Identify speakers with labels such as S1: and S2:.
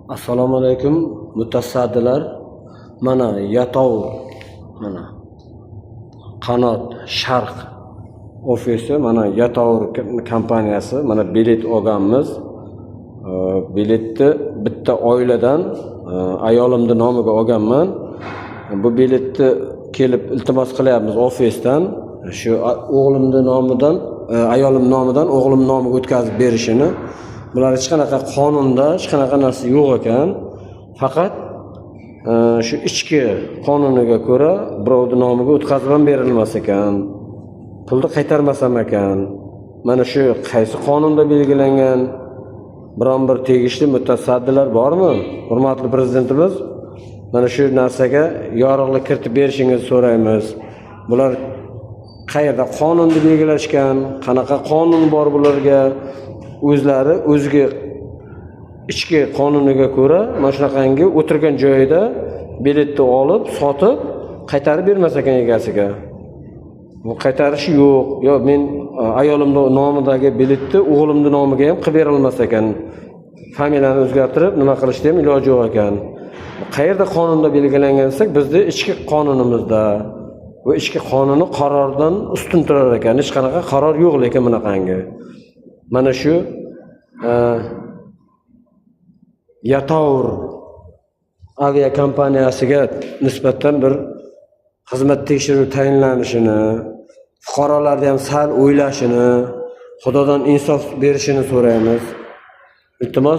S1: Assalomu alaykum mutasaddilar. Mana Yatour, mana Qanot Sharq ofisi, mana Yatour kompaniyasi, mana bilet olganmiz. Biletni bitta oiladan ayolimni nomiga olganman. Bu biletni kelib iltimos qilyapmiz ofisdan. Shu o'g'limning nomidan, ayolim nomidan o'g'lim nomiga o'tkazib berishini. Bular hech qanaqa qonunda hech qanaqa narsa yo'q ekan. Faqat shu ichki qonuniga ko'ra birovning nomiga o'tkazib ham berilmas ekan. Pulni qaytarmasam ekan. Mana shu qaysi qonunda belgilangan? Biron bir tegishli mutasaddilar bormi? Hurmatli prezidentimiz, mana shu narsaga yorug'lik kiritib berishingizni so'raymiz. Bular qayerda qonunda belgilashgan? Qanaqa qonun bor bularga? O'zlari o'ziga ichki qonuniga ko'ra mana shunaqangi o'tirgan joyida biletni olib, sotib, qaytarib bermas ekan egasiga. Bu qaytarishi yo'q. Yo, men ayolimning nomidagi biletni o'g'limning nomiga ham qilib bera olmas ekan. Familiyani o'zgartirib, nima qilishda ham iloji yo'q ekan. Qayerda qonunda belgilangan desak, bizning ichki qonunimizda. Bu ichki qonuni qarordan ustun turar ekan. Hech qanaqa qaror yo'q lekin bunaqangi. Mana shu Yatour avia kompaniyasiga nisbatan bir xizmat tekshiruv tayinlanishini, fuqarolarni ham sal o'ylashini, Xudodan insof berishini so'raymiz. Iltimos